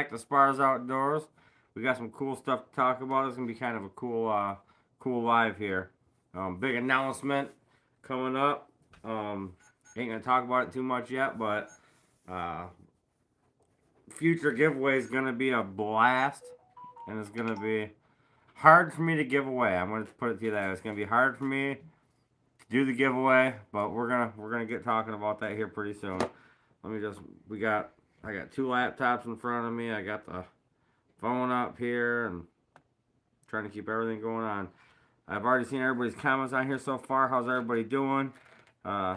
back to Spars Outdoors. We got some cool stuff to talk about. It's gonna be kind of a cool live here. Big announcement coming up. Ain't gonna talk about it too much yet, but uh, future giveaway is gonna be a blast, and it's gonna be hard for me to give away. I'm gonna put it to you that it's gonna be hard for me to do the giveaway, but we're gonna get talking about that here pretty soon. Let me just I got two laptops in front of me. I got the phone up here and trying to keep everything going on. I've already seen everybody's comments on here so far. How's everybody doing? Uh,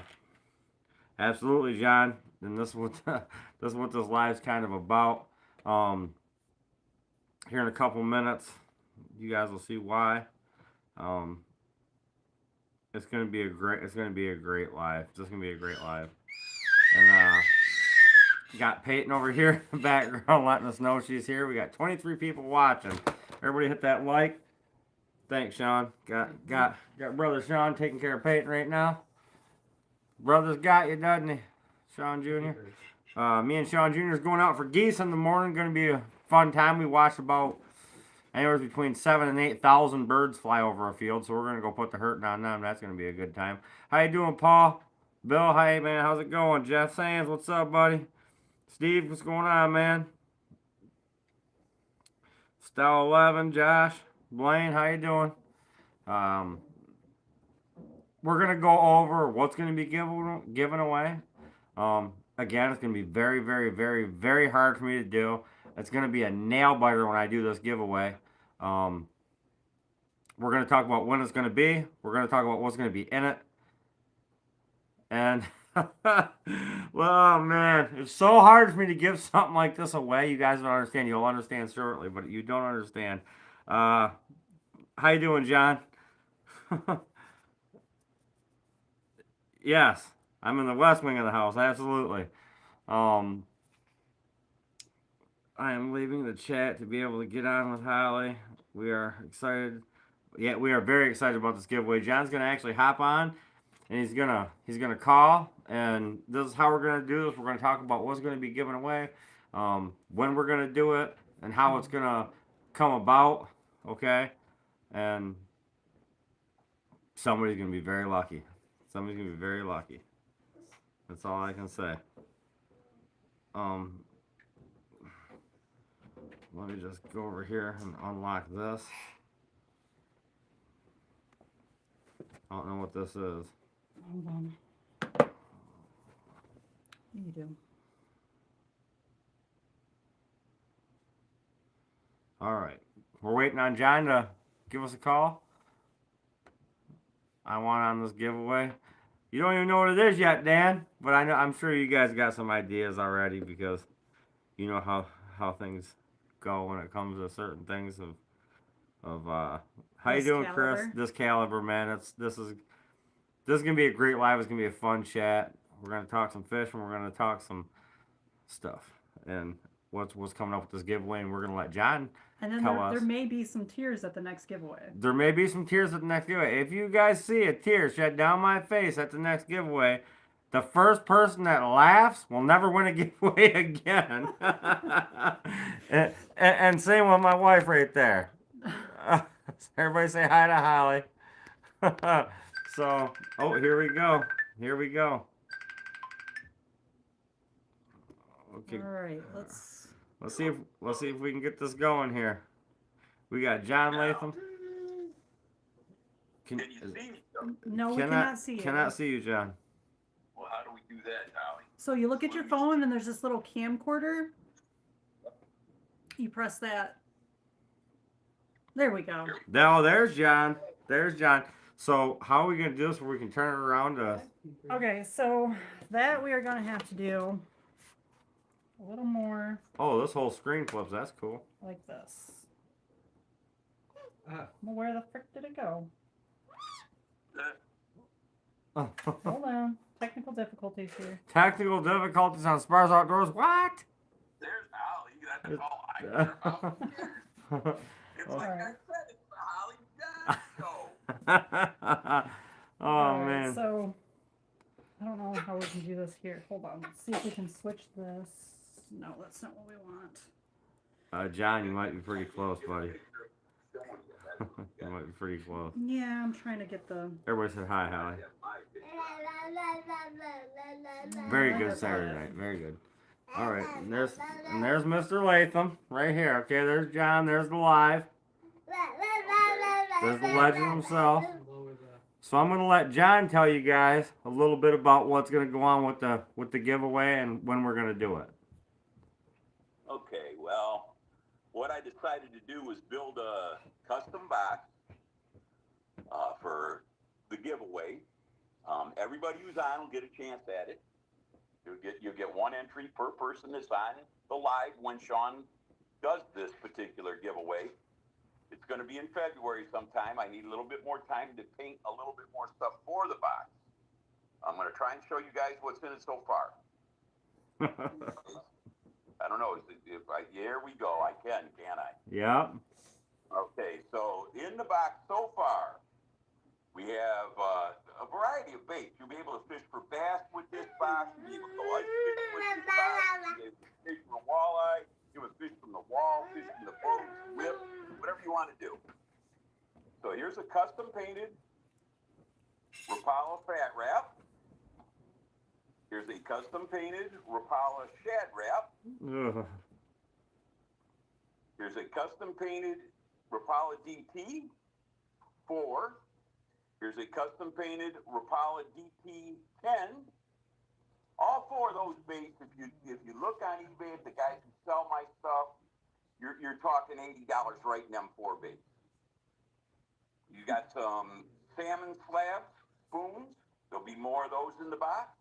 Absolutely, John. And this is what this is what this live's kind of about. Um, Here in a couple minutes, you guys will see why. Um, it's gonna be a great live. It's just gonna be a great live. And got Peyton over here in the background letting us know she's here. We got 23 people watching. Everybody hit that like. Thanks, Sean. Got brother Sean taking care of Peyton right now. Brother's got you, doesn't he? Sean Jr. Me and Sean Jr. is going out for geese in the morning. Going to be a fun time. We watched about anywhere between 7,000 and 8,000 birds fly over a field, so we're going to go put the hurting on them. That's going to be a good time. How you doing, Paul? Bill, hey, man. How's it going? Jeff Sands, what's up, buddy? Steve, what's going on, man? Style 11, Josh, Blaine, how you doing? We're going to go over what's going to be given away. Again, it's going to be very, very, very, very hard for me to do. It's going to be a nail biter when I do this giveaway. We're going to talk about when it's going to be. We're going to talk about what's going to be in it. And, well, man, it's so hard for me to give something like this away. You guys don't understand. You'll understand shortly, but you don't understand. How you doing, John? Yes, I'm in the west wing of the house. Absolutely. I am leaving the chat to be able to get on with Holly. We are excited. Yeah, we are very excited about this giveaway. John's gonna actually hop on, and he's gonna call, and this is how we're gonna do this. We're gonna talk about what's gonna be given away, when we're gonna do it, and how it's gonna come about. Okay, and somebody's gonna be very lucky. Somebody's gonna be very lucky. That's all I can say. Let me just go over here and unlock this. I don't know what this is. Hold on. You do. All right. We're waiting on John to give us a call. I want on this giveaway. You don't even know what it is yet, Dan, but I'm sure you guys got some ideas already because you know how things go when it comes to certain things of how you doing, Chris? This caliber, man. This is gonna be a great live. It's gonna be a fun chat. We're gonna talk some fish and we're gonna talk some stuff and what's coming up with this giveaway, and we're gonna let John. And then there may be some tears at the next giveaway. There may be some tears at the next giveaway. If you guys see a tear shed down my face at the next giveaway, the first person that laughs will never win a giveaway again. and same with my wife right there. Everybody say hi to Holly. So, here we go. Here we go. Okay. All right, Let's see if we can get this going here. We got John Latham. Can you see me? No, we cannot see you. Cannot see you, John. Well, how do we do that, Holly? So you look at your phone and there's this little camcorder. You press that. There we go. Now there's John. There's John. So how are we gonna do this where we can turn it around to? Okay, so that we are gonna have to do a little more. Oh, this whole screen flips. That's cool. Like this. Well, where the frick did it go? Hold on. Technical difficulties here. Technical difficulties on Spars Outdoors. What? There's Holly. You got to call Holly. It's like I said, it's the Holly John show. Oh, man. So, I don't know how we can do this here. Hold on. Let's see if we can switch this. No, that's not what we want. John, you might be pretty close, buddy. You might be pretty close. Yeah, I'm trying to get the. Everybody said hi, Hallie. Very good Saturday night. Very good. All right, and there's Mr. Latham right here. Okay, there's John. There's the live. There's the legend himself. So I'm gonna let John tell you guys a little bit about what's gonna go on with the giveaway and when we're gonna do it. Okay, well, what I decided to do was build a custom box for the giveaway. Everybody who's on will get a chance at it. You'll get one entry per person that's on the live when Sean does this particular giveaway. It's going to be in February sometime. I need a little bit more time to paint a little bit more stuff for the box. I'm going to try and show you guys what's in it so far. I don't know. Here we go. I can't I? Yeah. Okay, so in the box so far, we have a variety of baits. You'll be able to fish for bass with this box. You'll be able to ice fish with this box. You'll be able to fish for walleye. You'll be able to fish from the wall, fish from the boat, whip, whatever you want to do. So here's a custom painted Rapala fat wrap. Here's a custom painted Rapala shad wrap. Ugh. Here's a custom painted Rapala DT 4. Here's a custom painted Rapala DT 10. All four of those baits, if you look on eBay at the guys who sell my stuff, you're talking $80 right in them four baits. You got some salmon slabs, spoons. There'll be more of those in the box.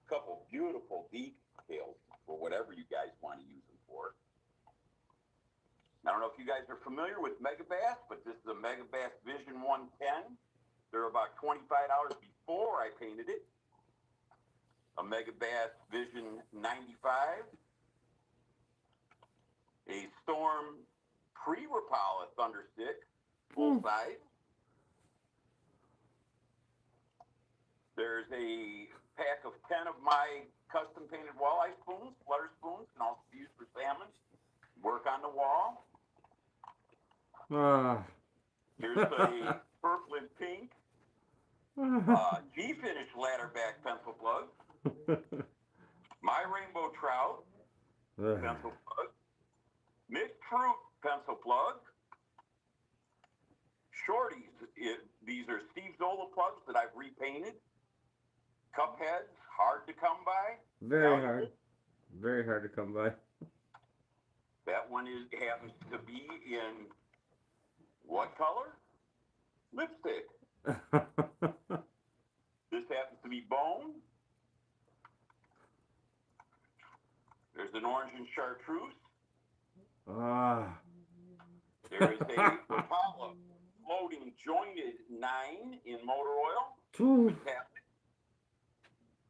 A couple beautiful details for whatever you guys want to use them for. I don't know if you guys are familiar with Mega Bass, but this is a Mega Bass Vision 110. They're about $25 before I painted it. A Mega Bass Vision 95. A Storm pre-Rapala Thunder Stick, full size. There's a pack of 10 of my custom painted walleye spoons, flutter spoons, can also be used for salmon. Work on the wall. Here's a purple and pink G-Finish ladderback pencil plug. My Rainbow Trout pencil plug. Mixed Fruit pencil plug. Shorties, these are Steve Zola plugs that I've repainted. Cupheads, hard to come by. Very hard. Very hard to come by. That one happens to be in what color? Lipstick. This happens to be bone. There's an orange and chartreuse. There is a Rapala floating jointed 9 in motor oil.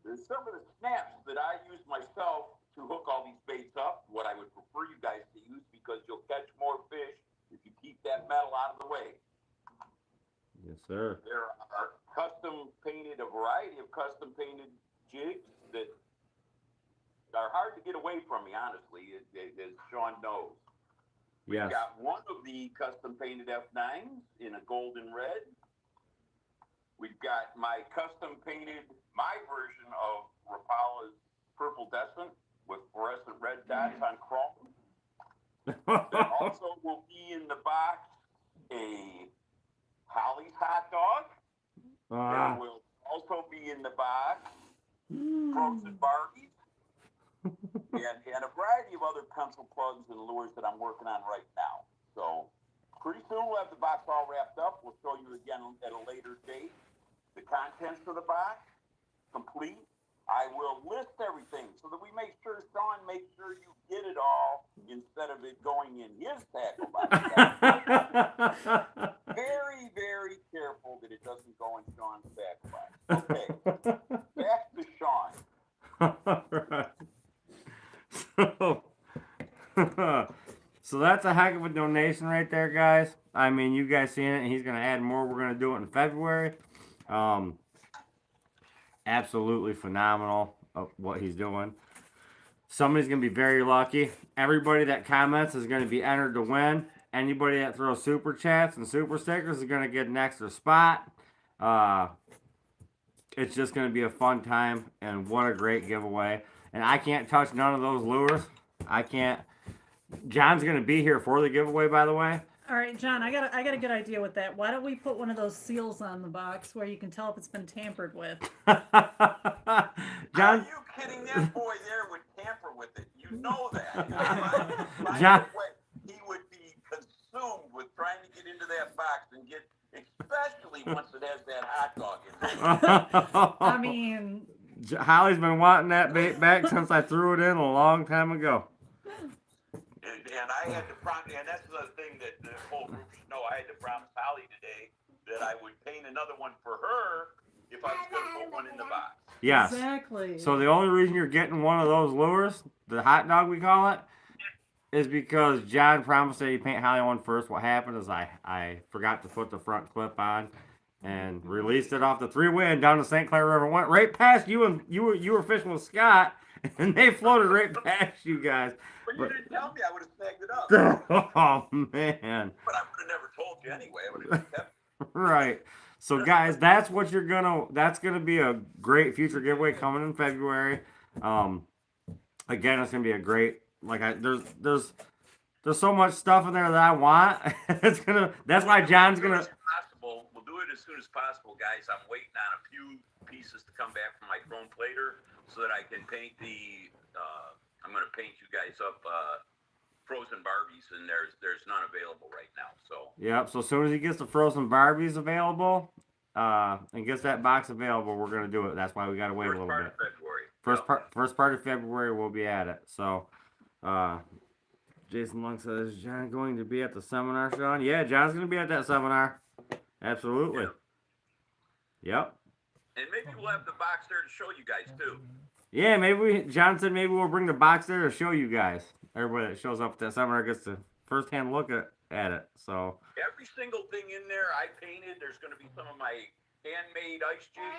There's some of the snaps that I use myself to hook all these baits up, what I would prefer you guys to use because you'll catch more fish if you keep that metal out of the way. Yes, sir. There are a variety of custom painted jigs that are hard to get away from me, honestly, as Sean knows. Yes. We've got one of the custom painted F9s in a golden red. We've got my custom painted, my version of Rapala's Purple Descent with fluorescent red dots on chrome. There also will be in the box a Holly's hot dog. There will also be in the box frozen Barbies and a variety of other pencil plugs and lures that I'm working on right now. So pretty soon we'll have the box all wrapped up. We'll show you again at a later date. The contents of the box, complete. I will list everything so that we make sure Sean makes sure you get it all instead of it going in his tackle box. Very, very careful that it doesn't go in Sean's tackle box. Okay, back to Sean. All right. So that's a heck of a donation right there, guys. I mean, you guys seen it, and he's going to add more. We're going to do it in February. Absolutely phenomenal of what he's doing. Somebody's going to be very lucky. Everybody that comments is going to be entered to win. Anybody that throws super chats and super stickers is going to get an extra spot. It's just going to be a fun time, and what a great giveaway. And I can't touch none of those lures. I can't. John's going to be here for the giveaway, by the way. All right, John, I got a good idea with that. Why don't we put one of those seals on the box where you can tell if it's been tampered with? John, Are you kidding? That boy there would tamper with it. You know that. John, He would be consumed with trying to get into that box and get, especially once it has that hot dog in it. I mean, Holly's been wanting that bait back since I threw it in a long time ago. And I had to promise, and that's the thing that the whole group should know. I had to promise Holly today that I would paint another one for her if I was going to put one in the box. Yes. exactly. So the only reason you're getting one of those lures, the hot dog we call it, is because John promised that he'd paint Holly one first. What happened is I forgot to put the front clip on and released it off the three-way and down the St. Clair River. Went right past you, and you were fishing with Scott, and they floated right past you guys. But you didn't tell me. I would have snagged it up. Oh man. But I would have never told you anyway. I would have kept it. Right. So guys, that's gonna be a great future giveaway coming in February. Again, it's gonna be a great, there's so much stuff in there that I want. That's why John's gonna. We'll do it as soon as possible, guys. I'm waiting on a few pieces to come back from my chrome plater so that I can paint I'm going to paint you guys up frozen Barbies, and there's none available right now. So Yep. So as soon as he gets the frozen Barbies available, and gets that box available, we're gonna do it. That's why we gotta wait a little bit. First part of February, we'll be at it. So, Jason Lung says, is John going to be at the seminar, Sean? Yeah, John's gonna be at that seminar. Absolutely. Yep. And maybe we'll have the box there to show you guys too. Yeah, John said maybe we'll bring the box there to show you guys. Everybody that shows up at that seminar gets to first-hand look at it. So every single thing in there I painted. There's going to be some of my handmade ice jigs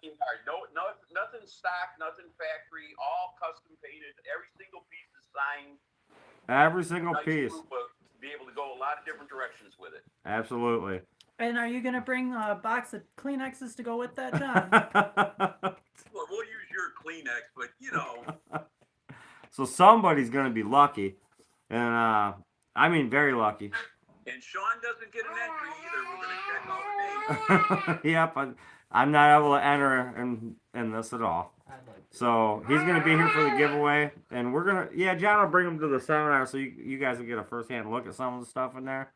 in there. No, nothing stock, nothing factory. All custom painted. Every single piece is signed. Every single piece. Be able to go a lot of different directions with it. Absolutely. And are you gonna bring a box of Kleenexes to go with that, John? Well, we'll use your Kleenex, but you know. So somebody's gonna be lucky, and I mean very lucky. And Sean doesn't get an entry either. We're gonna check all the names. Yep, I'm not able to enter in this at all. So he's gonna be here for the giveaway, and John will bring him to the seminar so you guys will get a first-hand look at some of the stuff in there.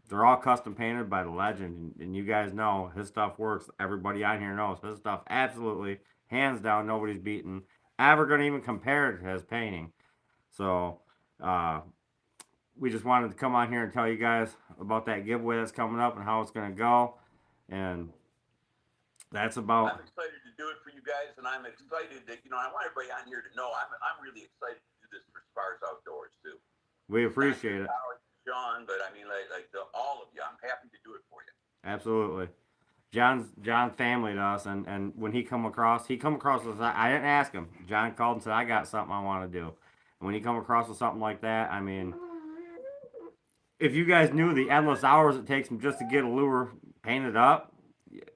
They're all custom painted by the legend, and you guys know his stuff works. Everybody on here knows his stuff absolutely, hands down, nobody's beaten, ever gonna even compare it to his painting. So we just wanted to come on here and tell you guys about that giveaway that's coming up and how it's gonna go, and that's about. I'm excited to do it for you guys, and I'm excited that I want everybody on here to know I'm really excited to do this for Spars Outdoors too. We appreciate it. John, but I mean, all of you, I'm happy to do it for you. Absolutely. John's family to us, and when he come across with, I didn't ask him. John called and said, I got something I want to do. And when he come across with something like that, I mean, if you guys knew the endless hours it takes him just to get a lure painted up,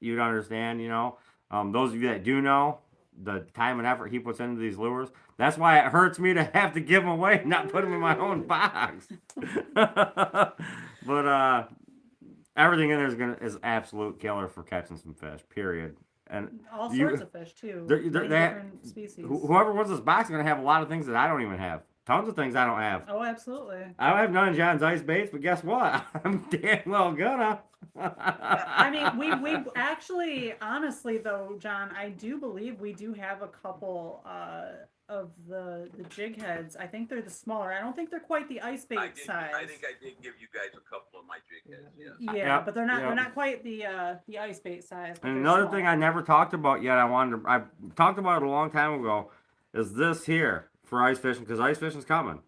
you'd understand, those of you that do know, the time and effort he puts into these lures. That's why it hurts me to have to give them away, not put them in my own box. But everything in there is absolute killer for catching some fish. Period. And all sorts of fish too. Different species. Whoever wins this box is gonna have a lot of things that I don't even have. Tons of things I don't have. Oh, absolutely. I don't have none of John's ice baits, but guess what? I'm damn well gonna. I mean, we actually, honestly though, John, I do believe we do have a couple of the jig heads. I think they're the smaller. I don't think they're quite the ice bait size. I think I did give you guys a couple of my jig heads. Yes. Yeah, Yep, but they're not. yep. They're not quite the ice bait size. And another thing I never talked about yet, I talked about it a long time ago, is this here for ice fishing, because ice fishing's coming.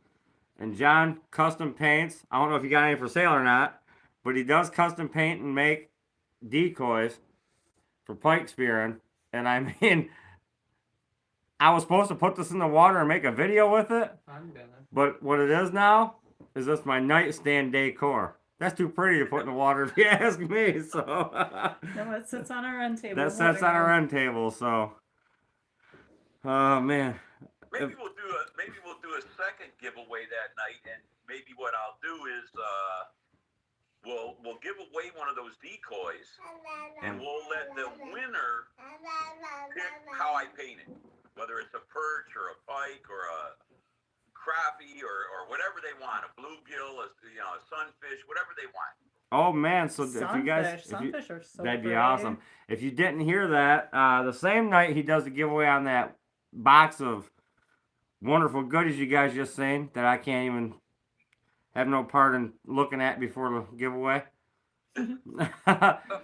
And John custom paints. I don't know if you got any for sale or not, but he does custom paint and make decoys for pike spearing. And I mean, I was supposed to put this in the water and make a video with it, I'm gonna. but what it is now is this my nightstand decor. That's too pretty to put in the water if you ask me. So No, it sits on our end table. that and sits on letting our go. end table. So, oh man, Maybe we'll do a second giveaway that night, and maybe what I'll do is we'll give away one of those decoys, and we'll let the winner pick how I paint it, whether it's a perch or a pike or a crappie or whatever they want, a bluegill, a sunfish, whatever they want. oh man. So if you guys, Sunfish are so that'd be pretty. awesome. If you didn't hear that, the same night he does the giveaway on that box of wonderful goodies you guys just seen that I can't even have no part in looking at before the giveaway.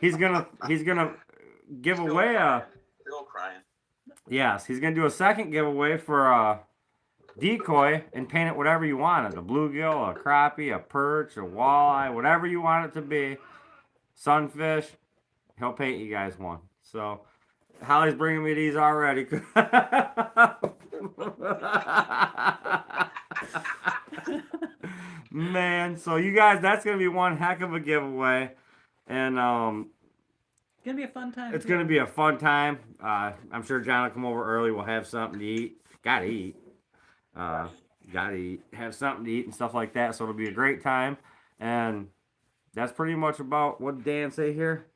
he's gonna give away a. Still crying. Yes, he's gonna do a second giveaway for a decoy and paint it whatever you want it. A bluegill, a crappie, a perch, a walleye, whatever you want it to be. Sunfish. He'll paint you guys one. So Holly's bringing me these already. Man, so you guys, that's gonna be one heck of a giveaway, and It's gonna be a fun time. it's too. gonna be a fun time. I'm sure John will come over early. We'll have something to eat. Gotta eat. Gotta eat. Have something to eat and stuff like that. So it'll be a great time, and that's pretty much about what did Dan say here.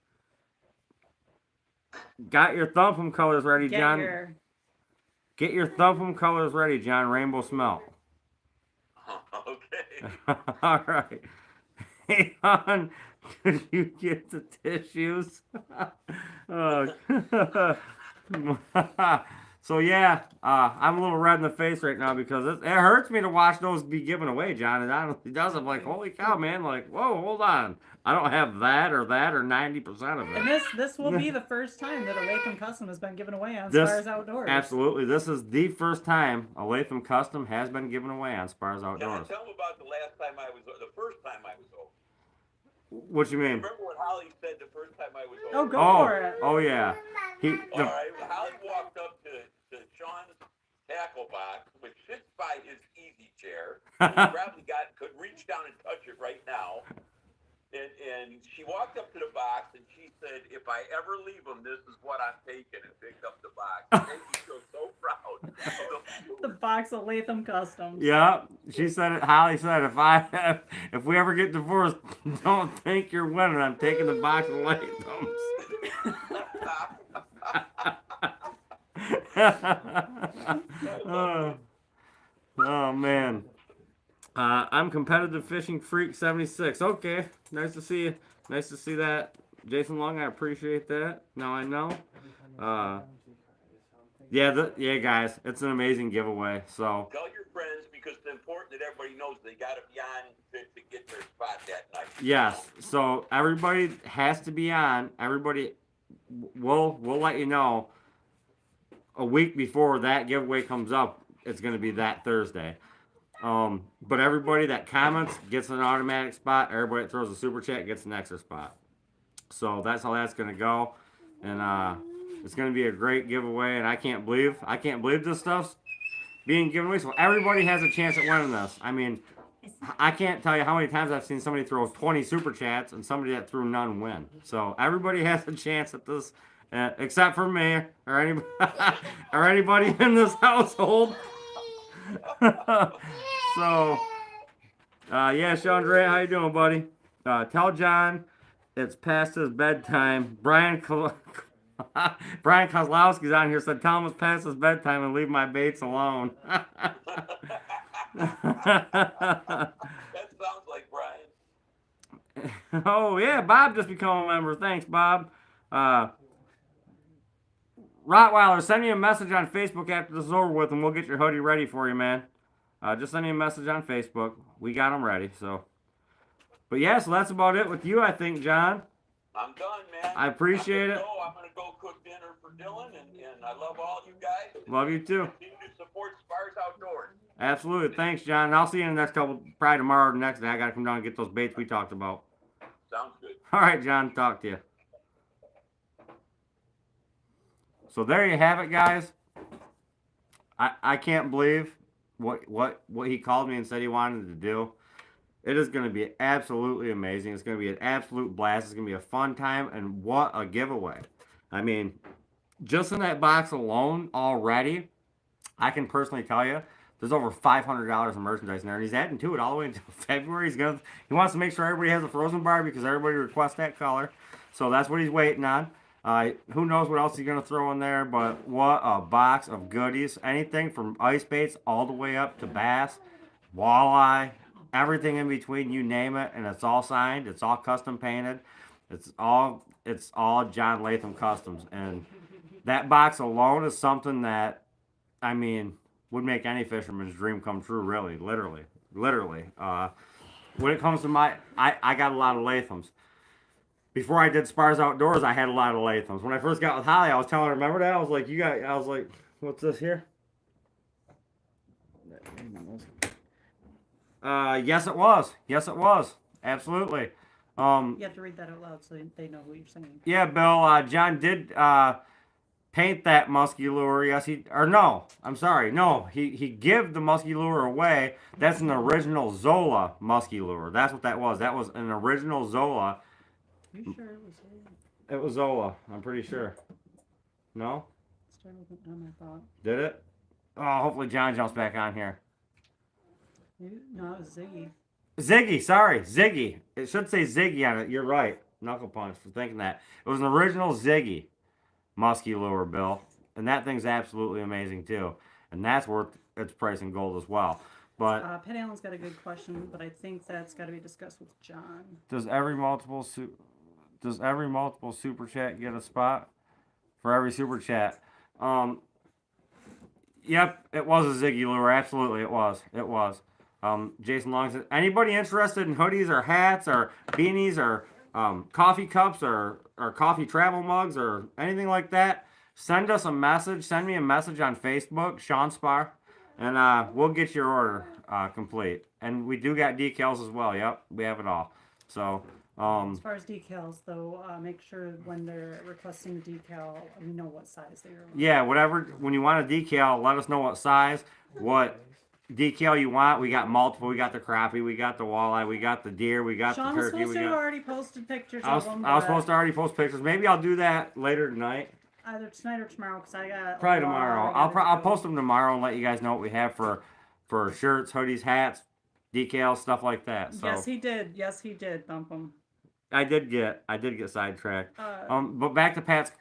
Got your thumbum colors ready, Get John. Get your thumbum colors ready, John. Rainbow smelt. Okay. All right. Hey, hon, could you get the tissues? So yeah, I'm a little red in the face right now because it hurts me to watch those be given away, John. And it does. I'm like, holy cow, man! Like, whoa, hold on. I don't have that or 90% of And it. this will be the first time that a Latham Custom has been given away on This- Spars Outdoors. Absolutely, this is the first time a Latham Custom has been given away on Spars Outdoors. Tell them about the first time I was over. What you mean? Remember what Holly said the first time I was over? Oh, go Oh, for it. oh yeah. All right, Holly walked up to Sean's tackle box, which sits by his easy chair. He probably could reach down and touch it right now. And she walked up to the box and she said, "If I ever leave him, this is what I'm taking," and picked up the box. It made me feel so proud. The box of Latham Customs. Yeah, she said it. Holly said, if we ever get divorced, don't think you're winning. I'm taking the box of Lathams. Oh man. I'm competitive fishing freak 76. Okay, nice to see you. Nice to see that, Jason Long. I appreciate that. Now I know. Yeah, guys, it's an amazing giveaway. So Tell your friends because it's important that everybody knows they got to be on to get their spot that night. yes, so everybody has to be on. Everybody, we'll let you know a week before that giveaway comes up. It's going to be that Thursday. But everybody that comments gets an automatic spot. Everybody that throws a super chat gets an extra spot. So that's how that's gonna go, and it's gonna be a great giveaway. And I can't believe this stuff's being given away. So everybody has a chance at winning this. I mean, I can't tell you how many times I've seen somebody throw 20 super chats and somebody that threw none win. So everybody has a chance at this, except for me or anybody or anybody in this household. So, yeah, Sean Dre, how you doing, buddy? Tell John it's past his bedtime. Brian Kozlowski's on here, said tell him it's past his bedtime and leave my baits alone. That sounds like Brian. Oh, yeah, Bob just became a member. Thanks, Bob. Rottweiler, send me a message on Facebook after this is over with, and we'll get your hoodie ready for you, man. Just send me a message on Facebook. We got them ready, so. But yeah, so that's about it with you, I think, John. I'm done, man. I appreciate it. I'm going to go cook dinner for Dylan, and I love all you guys. Love you too. Continue to support Spars Outdoors. Absolutely. Thanks, John. And I'll see you in the next couple, probably tomorrow or the next day. I got to come down and get those baits we talked about. Sounds good. All right, John. Talk to you. So there you have it, guys. I can't believe what he called me and said he wanted to do. It is going to be absolutely amazing. It's going to be an absolute blast. It's going to be a fun time, and what a giveaway! I mean, just in that box alone already, I can personally tell you there's over $500 in merchandise in there, and he's adding to it all the way until February. He wants to make sure everybody has a frozen bar because everybody requests that color, so that's what he's waiting on. Who knows what else he's gonna throw in there? But what a box of goodies! Anything from ice baits all the way up to bass, walleye, everything in between. You name it, and it's all signed. It's all custom painted. It's all John Latham Customs, and that box alone is something that, I mean, would make any fisherman's dream come true. Really, literally. When it comes to I got a lot of Lathams. Before I did Spars Outdoors, I had a lot of Lathams. When I first got with Holly, I was telling her, remember that? I was like, what's this here? Yes, it was. Yes, it was. Absolutely. You have to read that out loud so they know what you're saying. Yeah, Bill. John did paint that musky lure. Yes, I'm sorry. No, he give the musky lure away. That's an original Zola musky lure. That's what that was. That was an original Zola. You sure it was him? It was Zola. I'm pretty sure. No? Started with an M, I thought. Did it? Oh, hopefully John jumps back on here. No, it was Ziggy. Ziggy, sorry, Ziggy. It should say Ziggy on it. You're right. Knuckle punch for thinking that. It was an original Ziggy musky lure, Bill. And that thing's absolutely amazing too. And that's worth its price in gold as well. But Pat Allen's got a good question, but I think that's got to be discussed with John. does every multiple super chat get a spot for every super chat? Yep, it was a Ziggy lure. Absolutely, it was. It was. Jason Long said, anybody interested in hoodies or hats or beanies or coffee cups or coffee travel mugs or anything like that? Send us a message. Send me a message on Facebook, Sean Spar, and we'll get your order complete. And we do got decals as well. Yep, we have it all. So. As far as decals, though, make sure when they're requesting a decal, we know what size they are. Yeah, whatever. When you want a decal, let us know what size, what decal you want. We got multiple. We got the crappie, we got the walleye, we got the deer, we got Sean the was turkey. supposed to have already posted pictures I was, of them. I was supposed to already post pictures. Maybe I'll do that later tonight. Either tonight or tomorrow, because I got probably tomorrow. I'll post them tomorrow and let you guys know what we have for shirts, hoodies, hats, decals, stuff like that. So. Yes, he did. Yes, he did. Dump them. I did get sidetracked. But back to Pat.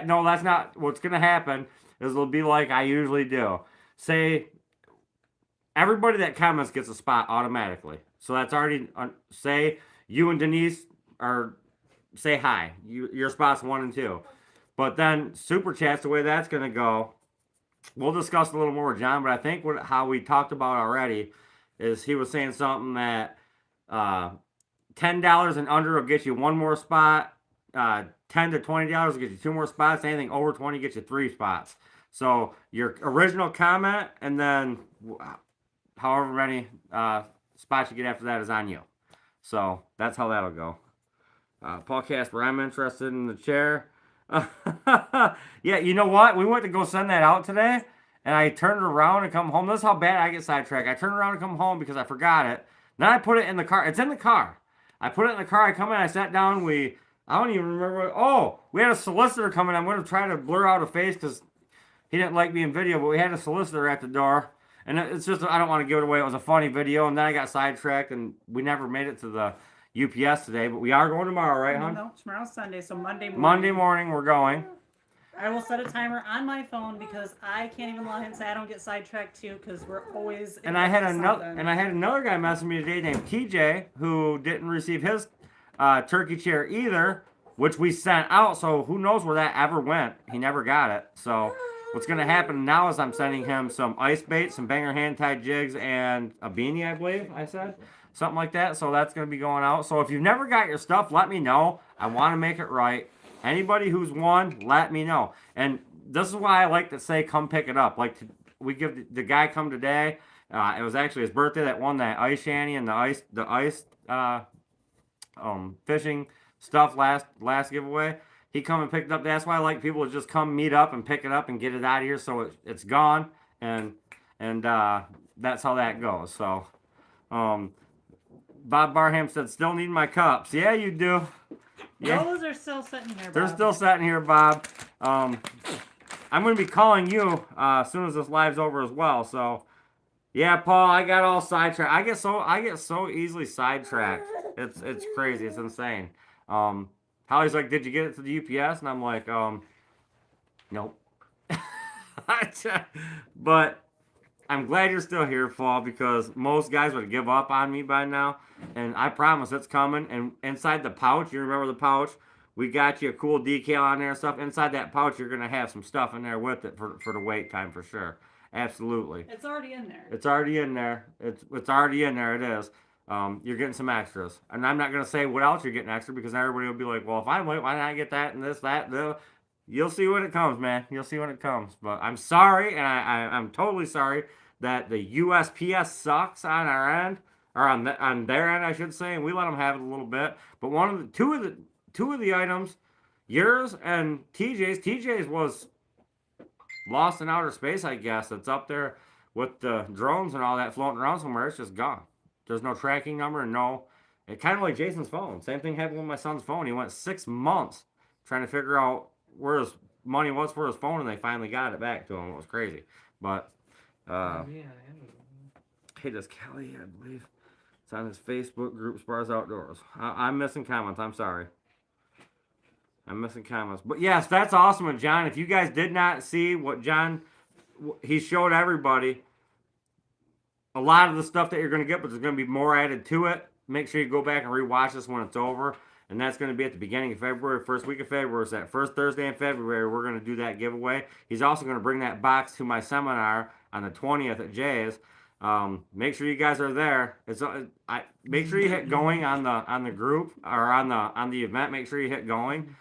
No, that's not what's gonna happen. Is it'll be like I usually do. Say everybody that comments gets a spot automatically. So that's already say you and Denise are say hi. Your spots 1 and 2. But then super chats, the way that's gonna go, we'll discuss a little more with John. But I think how we talked about already. Is he was saying something that $10 and under will get you 1 more spot. $10 to $20 will get you 2 more spots. Anything over 20 gets you 3 spots. So your original comment and then however many spots you get after that is on you. So that's how that'll go. Paul Casper, I'm interested in the chair. Yeah, you know what? We went to go send that out today. And I turned around and come home. This is how bad I get sidetracked. I turned around and come home because I forgot it. Then I put it in the car. It's in the car. I put it in the car. I come in. I sat down. I don't even remember. We had a solicitor coming. I'm going to try to blur out a face because he didn't like me in video. But we had a solicitor at the door. And it's just, I don't want to give it away. It was a funny video. And then I got sidetracked. And we never made it to the UPS today. But we are going tomorrow, right, hon? No, tomorrow's Sunday. So Monday morning. Monday morning we're going. I will set a timer on my phone because I can't even lie and say I don't get sidetracked too because we're always. And I had another guy message me today named TJ who didn't receive his turkey chair either, which we sent out. So who knows where that ever went? He never got it. So what's gonna happen now is I'm sending him some ice bait, some banger hand tied jigs, and a beanie. I believe I said something like that. So that's gonna be going out. So if you've never got your stuff, let me know. I want to make it right. Anybody who's won, let me know. And this is why I like to say, come pick it up. Like we give the guy come today. It was actually his birthday that won that ice shanty and the ice fishing stuff last giveaway. He come and picked it up. That's why I like people to just come meet up and pick it up and get it out of here so it's gone. And that's how that goes. So, Bob Barham said, still need my cups. Yeah, you do. Yeah. Those are still sitting here, Bob. They're still sitting here, Bob. I'm going to be calling you as soon as this live's over as well. So, yeah, Paul, I got all sidetracked. I get so easily sidetracked. It's crazy. It's insane. Holly's like, did you get it to the UPS? And I'm like, nope. But I'm glad you're still here, Paul, because most guys would give up on me by now. And I promise it's coming. And inside the pouch, you remember the pouch? We got you a cool decal on there and stuff. Inside that pouch, you're going to have some stuff in there with it for the wait time for sure. Absolutely. It's already in there. It's already in there. It's already in there. It is. You're getting some extras. And I'm not going to say what else you're getting extra because everybody will be like, well, if I'm late, why didn't I get that and this, that, You'll see when it comes, man. You'll see when it comes. But I'm sorry, and I'm totally sorry that the USPS sucks on our end, or on their end, I should say, and we let them have it a little bit. But two of the items, yours and TJ's was lost in outer space, I guess. It's up there with the drones and all that floating around somewhere. It's just gone. There's no tracking number, it kind of like Jason's phone. Same thing happened with my son's phone. He went 6 months trying to figure out where his money was for his phone, and they finally got it back to him. It was crazy. But, hey, does Kelly, I believe, it's on his Facebook group, Spars Outdoors. I'm missing comments. I'm sorry. I'm missing comments. But, yes, that's awesome. And, John, if you guys did not see what he showed everybody, a lot of the stuff that you're going to get, but there's going to be more added to it. Make sure you go back and rewatch this when it's over. And that's going to be at the beginning of February, first week of February. It's that first Thursday in February. We're going to do that giveaway. He's also going to bring that box to my seminar on the 20th at Jay's. Make sure you guys are there. Make sure you hit going on the group or on the event. Make sure you hit going.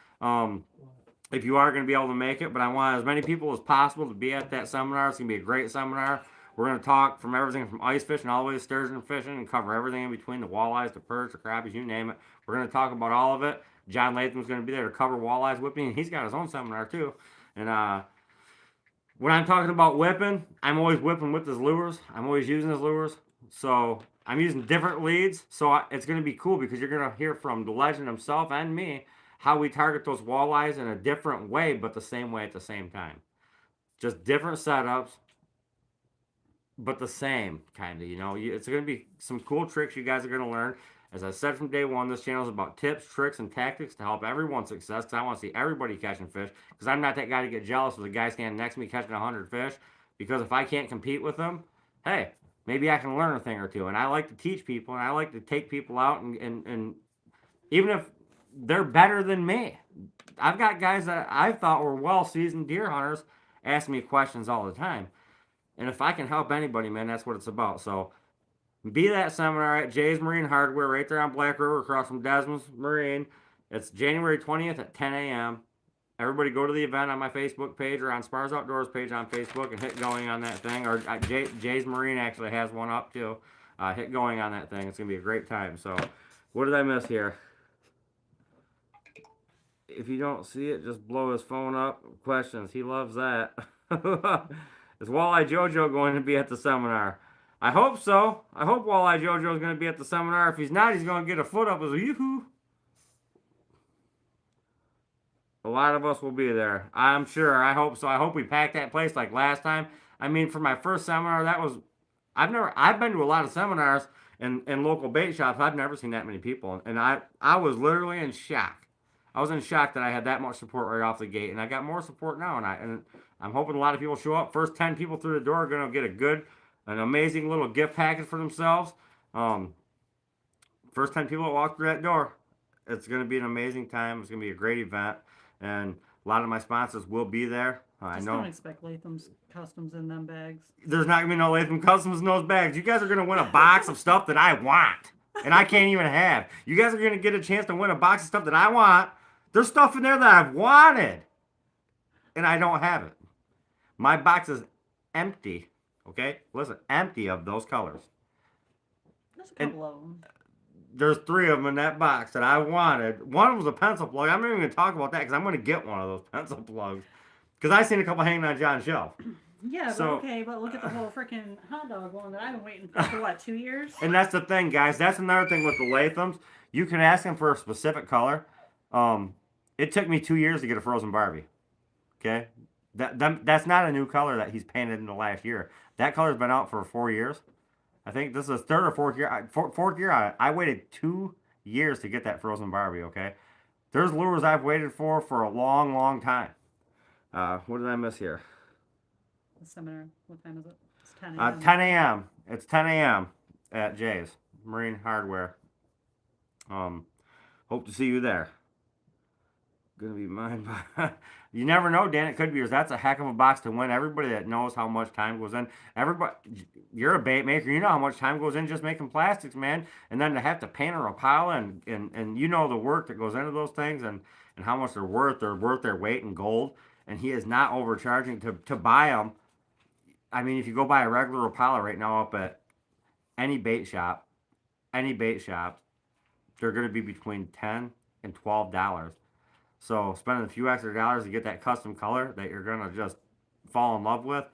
If you are going to be able to make it, but I want as many people as possible to be at that seminar. It's going to be a great seminar. We're going to talk from everything from ice fishing all the way to sturgeon fishing and cover everything in between, the walleyes, the perch, the crappies, you name it. We're going to talk about all of it. John Latham's going to be there to cover walleyes whipping, and he's got his own seminar too. And when I'm talking about whipping, I'm always whipping with his lures. I'm always using his lures. So I'm using different leads. So it's going to be cool because you're going to hear from the legend himself and me how we target those walleyes in a different way, but the same way at the same time. Just different setups, but the same kind of, it's going to be some cool tricks you guys are going to learn. As I said from day one, this channel is about tips, tricks, and tactics to help everyone's success, because I want to see everybody catching fish, because I'm not that guy to get jealous with a guy standing next to me catching 100 fish, because if I can't compete with them, hey, maybe I can learn a thing or two. And I like to teach people, and I like to take people out, and even if they're better than me, I've got guys that I thought were well-seasoned deer hunters ask me questions all the time. And if I can help anybody, man, that's what it's about. So be that seminar at Jay's Marine Hardware right there on Black River across from Desmond's Marine. It's January 20th at 10 a.m. Everybody go to the event on my Facebook page or on Spars Outdoors page on Facebook and hit going on that thing. Or Jay's Marine actually has one up too. Hit going on that thing. It's going to be a great time. So what did I miss here? If you don't see it, just blow his phone up. Questions. He loves that. Is Walleye Jojo going to be at the seminar? I hope so. I hope Walleye Jojo is going to be at the seminar. If he's not, he's going to get a foot up as a yoo-hoo. A lot of us will be there. I'm sure. I hope so. I hope we pack that place like last time. I mean, for my first seminar, I've been to a lot of seminars in local bait shops. I've never seen that many people. And I was literally in shock. I was in shock that I had that much support right off the gate. And I got more support now. And I'm hoping a lot of people show up. First 10 people through the door are going to get an amazing little gift package for themselves. First 10 people that walk through that door, it's going to be an amazing time. It's going to be a great event. And a lot of my sponsors will be there. I know. Don't expect Latham's Customs in them bags. There's not going to be no Latham Customs in those bags. You guys are going to win a box of stuff that I want. And I can't even have. You guys are going to get a chance to win a box of stuff that I want. There's stuff in there that I've wanted. And I don't have it. My box is empty. Okay? Listen, empty of those colors. There's a couple of them. there's 3 of them in that box that I wanted. One was a pencil plug. I'm not even going to talk about that because I'm going to get one of those pencil plugs. Because I seen a couple hanging on John's shelf. Yeah, So- but okay, but look at the whole freaking hot dog one that I've been waiting for what, 2 years? And that's the thing, guys. That's another thing with the Lathams. You can ask them for a specific color. It took me 2 years to get a frozen Barbie. Okay? That's not a new color that he's painted in the last year. That color's been out for 4 years. I think this is his 3rd or 4th year. Fourth year on it. I waited 2 years to get that frozen Barbie, okay? There's lures I've waited for a long, long time. What did I miss here? The seminar, what time is it? It's 10 a.m. 10 a.m. It's 10 a.m. at Jay's Marine Hardware. Hope to see you there. Gonna be mine. You never know, Dan. It could be yours. That's a heck of a box to win. Everybody that knows how much time goes in. Everybody, you're a bait maker. You know how much time goes in just making plastics, man. And then to have to paint a Rapala and you know the work that goes into those things and how much they're worth. They're worth their weight in gold. And he is not overcharging to buy them. I mean, if you go buy a regular Rapala right now up at any bait shop, they're going to be between $10 and $12. So spending a few extra dollars to get that custom color that you're going to just fall in love with,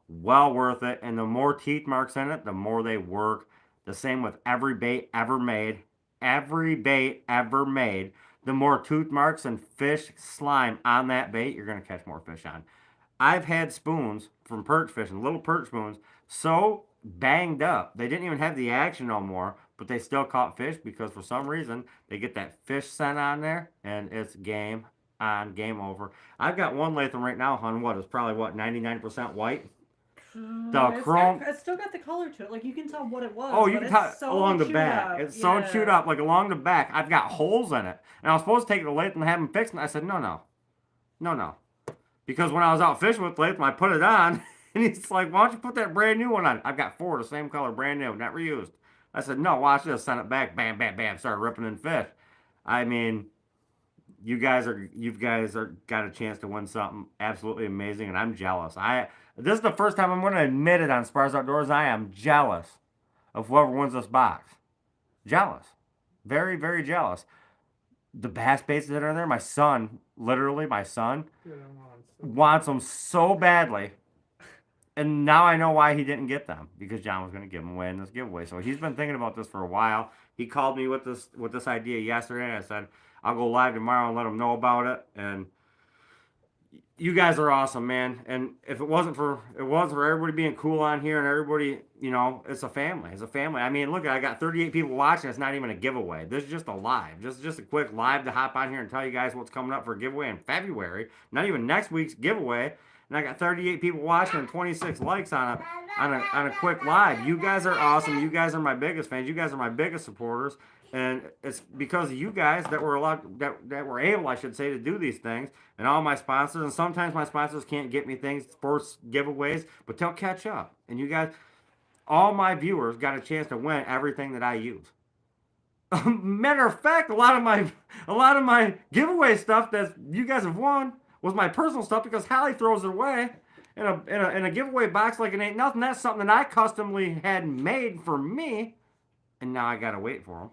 well worth it. And the more teeth marks in it, the more they work. The same with every bait ever made. Every bait ever made. The more tooth marks and fish slime on that bait, you're going to catch more fish on. I've had spoons from perch fishing, little perch spoons, so banged up. They didn't even have the action no more, but they still caught fish because for some reason they get that fish scent on there and it's game on, game over. I've got one Latham right now on what is probably 99% white. The chrome. It's still got the color to it. Like you can tell what it was. Oh, you but can it's tell so along the chewed back. up. It's so chewed up, like along the back. I've got holes in it, and I was supposed to take it to Latham and have him fixed. And I said, no. Because when I was out fishing with Latham, I put it on, and he's like, why don't you put that brand new one on? I've got 4 the same color, brand new, not reused. I said, no, watch this. Send it back. Bam, bam, bam. Started ripping in fish. I mean, you guys are got a chance to win something absolutely amazing, and I'm jealous. This is the first time I'm going to admit it on Spars Outdoors. I am jealous of whoever wins this box. Jealous. Very, very jealous. The bass baits that are there, my son, wants them so badly. And now I know why he didn't get them, because John was going to give them away in this giveaway. So he's been thinking about this for a while. He called me with this idea yesterday, and I said, I'll go live tomorrow and let him know about it. And you guys are awesome, man. And if it wasn't for everybody being cool on here and everybody, it's a family. It's a family. I mean, look, I got 38 people watching. It's not even a giveaway. This is just a live. Just a quick live to hop on here and tell you guys what's coming up for a giveaway in February. Not even next week's giveaway. And I got 38 people watching and 26 likes on a quick live. You guys are awesome. You guys are my biggest fans. You guys are my biggest supporters. And it's because of you guys that we're able, I should say, to do these things. And all my sponsors, and sometimes my sponsors can't get me things for giveaways, but they'll catch up. And you guys, all my viewers got a chance to win everything that I use. Matter of fact, a lot of my giveaway stuff that you guys have won was my personal stuff because Hallie throws it away in a giveaway box like it ain't nothing. That's something that I customly had made for me, and now I gotta wait for them.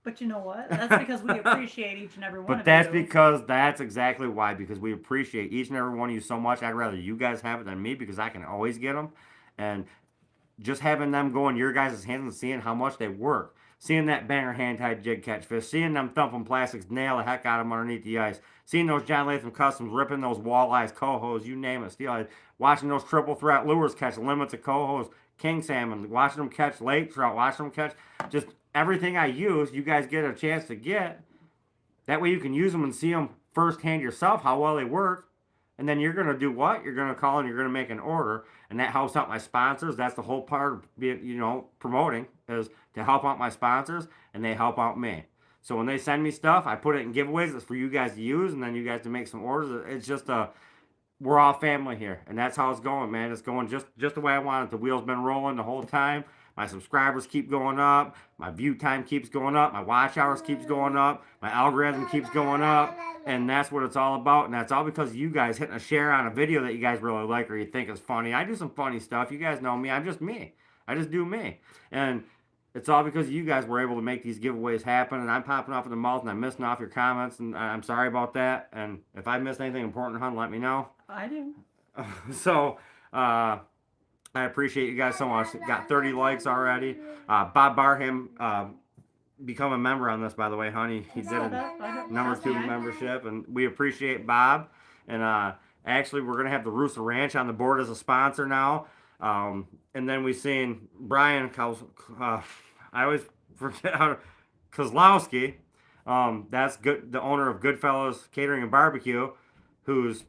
But you know what? That's because we appreciate each and every one of you. But that's exactly why, because we appreciate each and every one of you so much. I'd rather you guys have it than me because I can always get them. And just having them go in your guys' hands and seeing how much they work, seeing that banger hand-tied jig catch fish, seeing them thumping plastics, nail the heck out of them underneath the ice, seeing those John Latham Customs ripping those walleyes, cohos, you name it, steelhead, watching those triple threat lures catch limits of cohos, king salmon, watching them catch lake trout, watching them catch just everything I use, you guys get a chance to get. That way you can use them and see them firsthand yourself, how well they work. And then you're going to do what? You're going to call and you're going to make an order. And that helps out my sponsors. That's the whole part of being, promoting, is to help out my sponsors, and they help out me. So when they send me stuff, I put it in giveaways. It's for you guys to use, and then you guys to make some orders. It's just we're all family here. And that's how it's going, man. It's going just the way I want it. The wheel's been rolling the whole time. My subscribers keep going up. My view time keeps going up. My watch hours keeps going up. My algorithm keeps going up. And that's what it's all about. And that's all because of you guys hitting a share on a video that you guys really like or you think is funny. I do some funny stuff. You guys know me. I'm just me. I just do me. And it's all because you guys were able to make these giveaways happen, and I'm popping off in the mouth and I'm missing off your comments, and I'm sorry about that. And if I missed anything important, hun, let me know. I do. So, I appreciate you guys so much. Got 30 likes already. Bob Barham, become a member on this, by the way, honey. He did a number 2 membership, and we appreciate Bob. And actually, we're gonna have the Rooster Ranch on the board as a sponsor now. And then we seen Brian, I always forget how to, Kozlowski. That's good. The owner of Goodfellas Catering and Barbecue, whose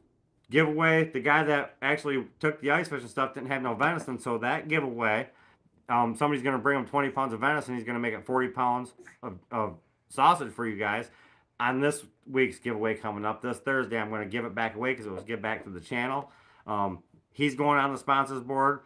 giveaway, the guy that actually took the ice fish and stuff didn't have no venison, so that giveaway, somebody's going to bring him 20 pounds of venison. He's going to make it 40 pounds of sausage for you guys. On this week's giveaway coming up this Thursday, I'm going to give it back away because it was give back to the channel. He's going on the sponsors board.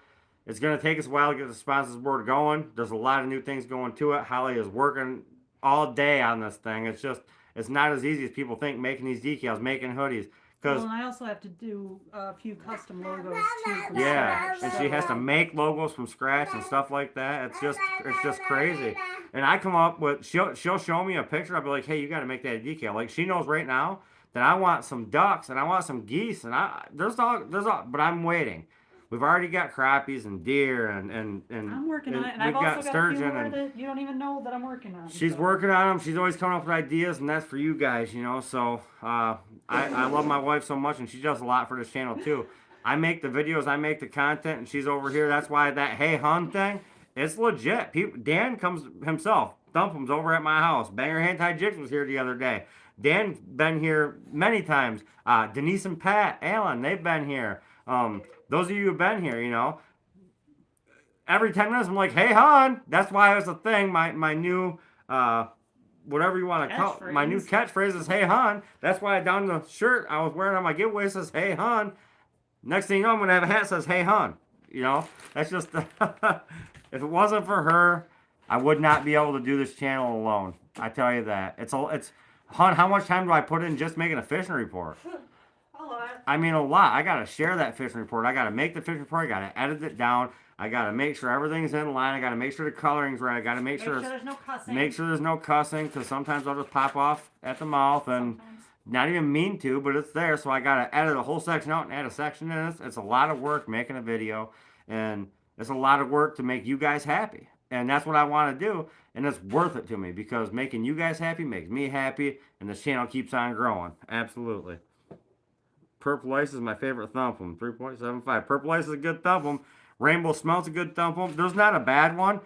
It's going to take us a while to get the sponsors board going. There's a lot of new things going to it. Holly is working all day on this thing. It's not as easy as people think, making these decals, making hoodies. Well, and I also have to do a few custom logos too. Yeah, Scratch, and she has to make logos from scratch and stuff like that. It's just crazy. And I come up with, she'll show me a picture. I'll be like, hey, you got to make that a decal. Like, she knows right now that I want some ducks and I want some geese, and there's all, but I'm waiting. We've already got crappies and deer and I'm working on it, and we've I've also got a few sturgeon more and that you don't even know that I'm working on. she's so. working on them. She's always coming up with ideas, and that's for you guys, you know. So I love my wife so much, and she does a lot for this channel too. I make the videos, I make the content, and she's over here. That's why that hey hun thing, it's legit. Dan comes himself. Thumpum's over at my house. Banger Hand Tie Jigs was here the other day. Dan's been here many times. Denise and Pat, Alan, they've been here. Those of you who've been here, you know, every 10 minutes I'm like, hey, hon. That's why it was a thing. My new, whatever you want to call it, my new catchphrase is, hey, hon. That's why down the shirt I was wearing on my giveaway says, hey, hon. Next thing you know, I'm going to have a hat that says, hey, hon. You know, that's just, if it wasn't for her, I would not be able to do this channel alone. I tell you that. It's, hon, how much time do I put in just making a fishing report? I mean, a lot. I got to share that fishing report. I got to make the fishing report. I got to edit it down. I got to make sure everything's in line. I got to make sure the coloring's right. I got to make sure there's no cussing. Make sure there's no cussing, because sometimes I'll just pop off at the mouth and not even mean to, but it's there. So I got to edit a whole section out and add a section in. It's a lot of work making a video, and it's a lot of work to make you guys happy. And that's what I want to do, and it's worth it to me, because making you guys happy makes me happy, and this channel keeps on growing. Absolutely. Purple Ice is my favorite thumpum. 3.75. Purple Ice is a good thumpum. Rainbow Smelt's a good thumpum. There's not a bad one.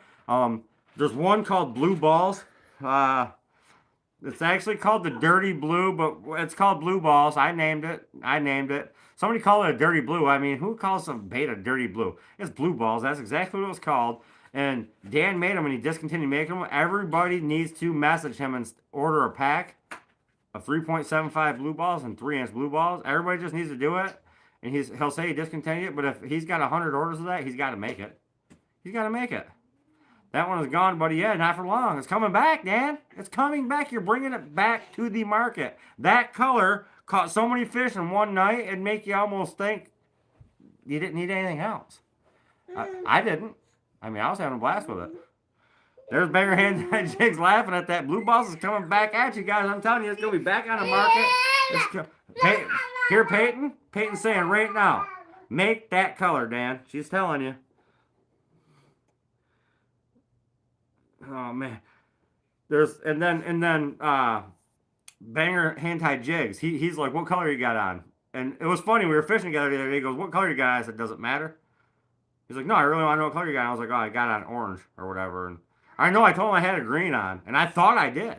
There's one called Blue Balls. It's actually called the Dirty Blue, but it's called Blue Balls. I named it. Somebody called it a Dirty Blue. I mean, who calls a bait a Dirty Blue? It's Blue Balls. That's exactly what it was called. And Dan made them, and he discontinued making them. Everybody needs to message him and order a pack of 3.75 blue balls and 3-inch blue balls. Everybody just needs to do it, and he'll say he discontinued it, but if he's got 100 orders of that, he's got to make it. He's got to make it. That one is gone, buddy. Yeah, not for long. It's coming back, Dan. It's coming back. You're bringing it back to the market. That color caught so many fish in one night, it'd make you almost think you didn't need anything else. I didn't. I mean, I was having a blast with it. There's Banger Hand Tie Jigs laughing at that. Blue Balls is coming back at you guys. I'm telling you, it's going to be back on the market. Here, Peyton. Peyton's saying right now, make that color, Dan. She's telling you. Oh, man. And then Banger Hand Tie Jigs. He's like, what color you got on? And it was funny. We were fishing together the other day. He goes, what color you got on? I said, does it matter? He's like, no, I really want to know what color you got on. I was like, oh, I got on orange or whatever. And I know I told him I had a green on, and I thought I did.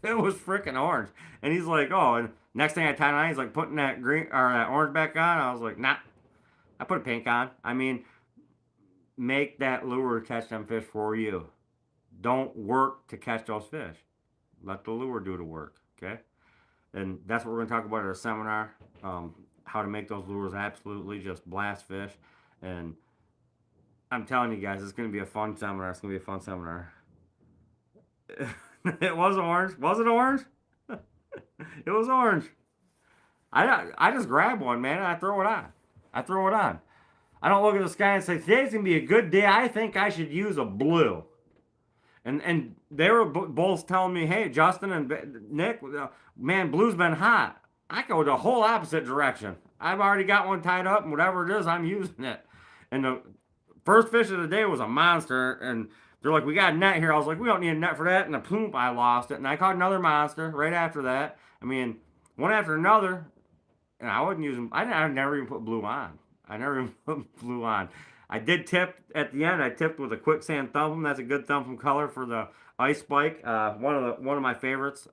It was freaking orange. And he's like, oh, and next thing I tied on, he's like putting that green or that orange back on. I was like, nah, I put a pink on. I mean, make that lure catch them fish for you. Don't work to catch those fish. Let the lure do the work, okay? And that's what we're going to talk about at our seminar, how to make those lures absolutely just blast fish. And I'm telling you guys, it's going to be a fun seminar. It's going to be a fun seminar. It was orange. Was it orange? It was orange. I just grab one, man, and I throw it on. I don't look at the sky and say, today's going to be a good day. I think I should use a blue. And they were both telling me, hey, Justin and Nick, man, blue's been hot. I go the whole opposite direction. I've already got one tied up, and whatever it is, I'm using it. And the first fish of the day was a monster, and they're like, we got a net here. I was like, we don't need a net for that. And the poop, I lost it. And I caught another monster right after that. I mean, one after another. And I wasn't using, I never even put blue on. I never even put blue on. I did tip at the end. I tipped with a quicksand thumpum. That's a good thumpum color for the ice spike. One of my favorites.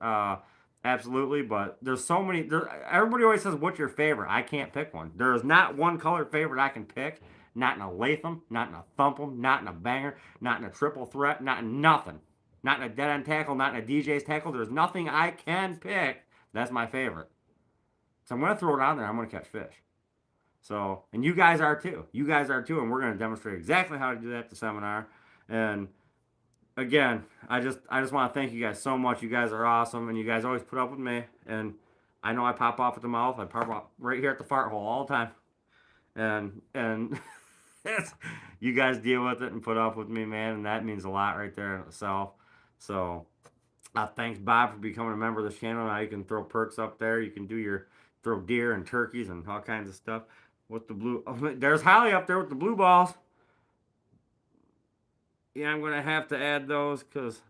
Absolutely. But there's so many. Everybody always says, what's your favorite? I can't pick one. There is not one color favorite I can pick. Not in a Latham, not in a thumpum, not in a banger, not in a triple threat, not in nothing. Not in a dead end tackle, not in a DJ's tackle. There's nothing I can pick that's my favorite. So I'm going to throw it on there. I'm going to catch fish. So, and you guys are too. You guys are too, and we're going to demonstrate exactly how to do that at the seminar. And again, I just want to thank you guys so much. You guys are awesome, and you guys always put up with me. And I know I pop off at the mouth. I pop off right here at the fart hole all the time. And you guys deal with it and put up with me, man, and that means a lot right there in itself. So, thanks Bob for becoming a member of this channel. Now you can throw perks up there. You can throw deer and turkeys and all kinds of stuff with the blue. Oh, there's Holly up there with the blue balls. Yeah, I'm gonna have to add those because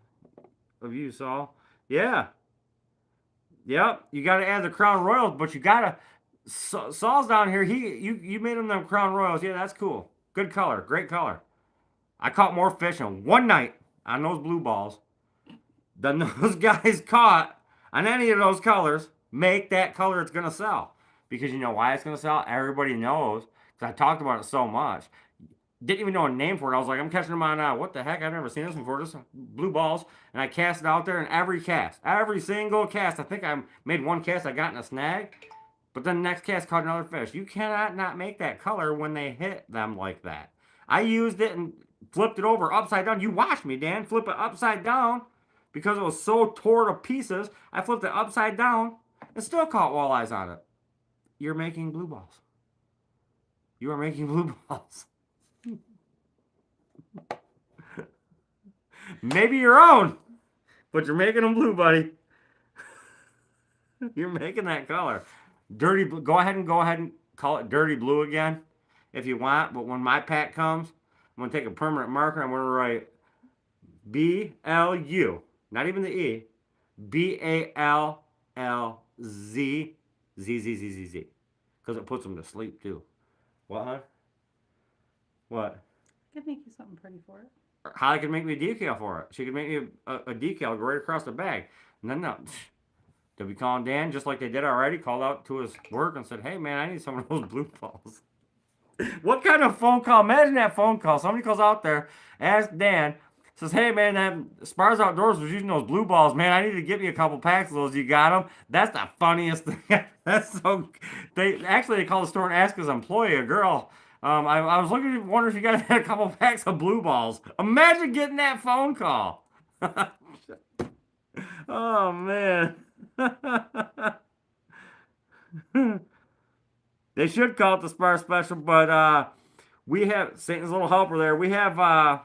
of you, Saul. Yeah. Yep. You got to add the Crown Royals, but you gotta. Saul's down here. You made him them Crown Royals. Yeah, that's cool. Good color. Great color. I caught more fish in one night on those blue balls than those guys caught on any of those colors. Make that color it's going to sell. Because you know why it's going to sell? Everybody knows. Because I talked about it so much. Didn't even know a name for it. I was like, I'm catching them on, what the heck? I've never seen this before. Just blue balls. And I cast it out there, and every single cast, I think I made one cast, I got in a snag. But then the next cast caught another fish. You cannot not make that color when they hit them like that. I used it and flipped it over upside down. You watched me, Dan, flip it upside down because it was so tore to pieces. I flipped it upside down and still caught walleyes on it. You're making blue balls. You are making blue balls. Maybe your own, but you're making them blue, buddy. You're making that color. Dirty blue. Go ahead and call it dirty blue again if you want. But when my pack comes, I'm going to take a permanent marker. I'm going to write BLU. Not even the E. BALLZ. ZZZZZ. Because it puts them to sleep too. What, huh? What? I could make you something pretty for it. Holly could make me a decal for it. She could make me a decal go right across the bag. And then no. They'll be calling Dan just like they did already. Called out to his work and said, hey, man, I need some of those blue balls. What kind of phone call? Imagine that phone call. Somebody calls out there, asks Dan, says, hey, man, that Spars Outdoors was using those blue balls. Man, I need to get me a couple packs of those. You got them? That's the funniest thing. That's so. They called the store and asked his employee, a girl. I was wondering if you guys had a couple packs of blue balls. Imagine getting that phone call. Oh, man. They should call it the Spar Special, but we have Satan's little helper there. We have a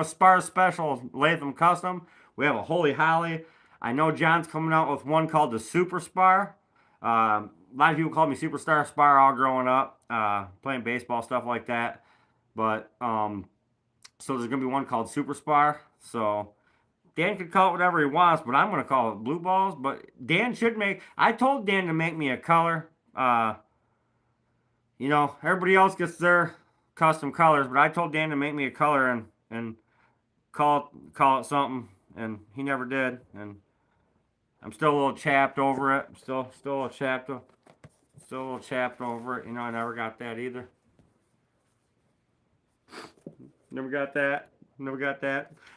Spar Special Latham Custom. We have a Holy Holly. I know John's coming out with one called the Super Spar. A lot of people called me Superstar Spar all growing up, playing baseball, stuff like that. But so there's gonna be one called Super Spar. So Dan could call it whatever he wants, but I'm going to call it blue balls. But Dan should make... I told Dan to make me a color. You know, everybody else gets their custom colors, but I told Dan to make me a color and call it something, and he never did. And I'm still a little chapped over it. Still a little chapped over it. You know, I never got that either. Never got that.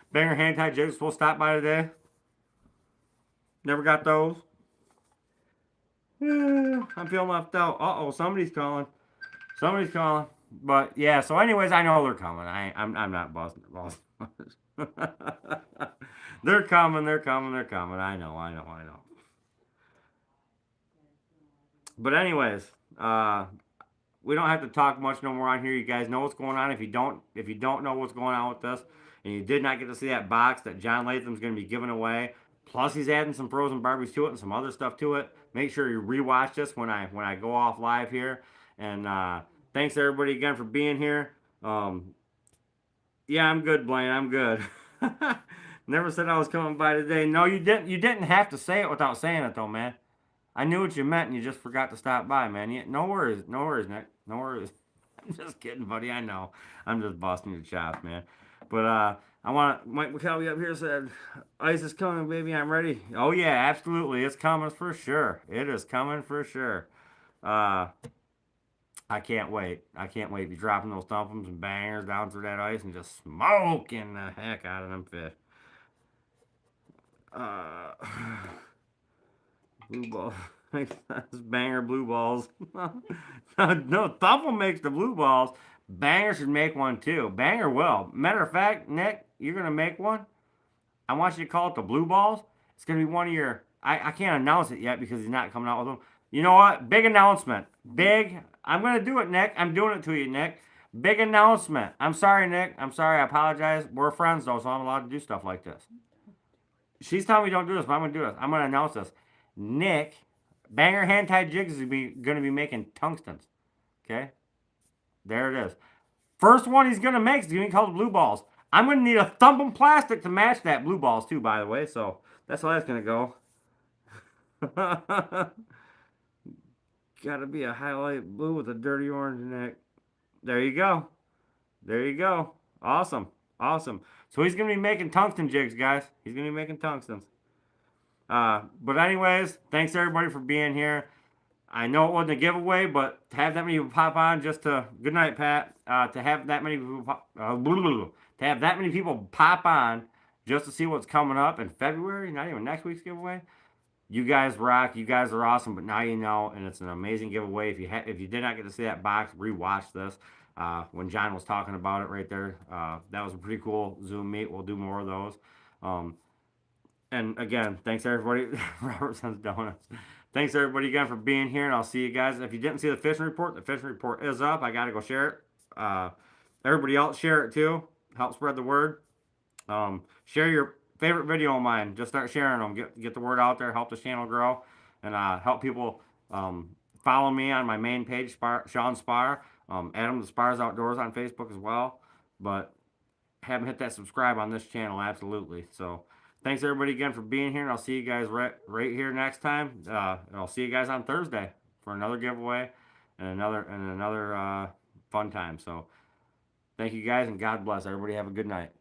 Banger hand tie jigs supposed to stop by today. Never got those. I'm feeling left out. Uh-oh, somebody's calling. But yeah, so anyways, I know they're coming. I'm not busting. They're coming. I know. But anyways, we don't have to talk much no more on here. You guys know what's going on. If you don't know what's going on with this, and you did not get to see that box that John Latham's going to be giving away, plus he's adding some frozen Barbies to it and some other stuff to it. Make sure you rewatch this when I go off live here. And thanks everybody again for being here. Yeah, I'm good, Blaine. I'm good. Never said I was coming by today. No, you didn't. You didn't have to say it without saying it, though, man. I knew what you meant, and you just forgot to stop by, man. No worries, Nick. No worries. I'm just kidding, buddy. I know. I'm just busting your chops, man. But I want Mike McKelvey up here said, "Ice is coming, baby. I'm ready." Oh yeah, absolutely. It's coming for sure. It is coming for sure. I can't wait. I can't wait to be dropping those thumpums and bangers down through that ice and just smoking the heck out of them fish. Blue ball makes banger blue balls. No, thumpum makes the blue balls. Banger should make one too. Banger will. Matter of fact, Nick, you're gonna make one. I want you to call it the blue balls. It's gonna be one of your. I can't announce it yet because he's not coming out with them. You know what? Big announcement. Big. I'm gonna do it, Nick. I'm doing it to you, Nick. Big announcement. I'm sorry, Nick. I'm sorry. I apologize. We're friends though, so I'm allowed to do stuff like this. She's telling me don't do this, but I'm gonna do this. I'm gonna announce this. Nick, Banger Hand Tied Jigs is gonna be making tungstens. Okay? There it is. First one he's gonna make is gonna be called blue balls. I'm gonna need a thumpum plastic to match that blue balls too, by the way. So that's how that's gonna go. Gotta be a highlight blue with a dirty orange neck. There you go. There you go. Awesome. Awesome. So he's gonna be making tungsten jigs, guys. He's gonna be making tungstens. But anyways, thanks everybody for being here. I know it wasn't a giveaway, but to have that many people pop on just to good night, Pat. To have that many people to have that many people pop on just to see what's coming up in February, not even next week's giveaway. You guys rock. You guys are awesome. But now you know, and it's an amazing giveaway. If you did not get to see that box, rewatch this. When John was talking about it right there, that was a pretty cool Zoom meet. We'll do more of those. And again, thanks everybody. Robertson's Donuts. Thanks everybody again for being here, and I'll see you guys. If you didn't see the fishing report is up. I gotta go share it. Everybody else share it too. Help spread the word. Share your favorite video of mine. Just start sharing them. Get the word out there. Help the channel grow, and help people follow me on my main page, Sean Spar. Adam the Spars Outdoors on Facebook as well. But haven't hit that subscribe on this channel, absolutely. So thanks everybody again for being here, and I'll see you guys right here next time. And I'll see you guys on Thursday for another giveaway and another fun time. So thank you guys, and God bless. Everybody have a good night.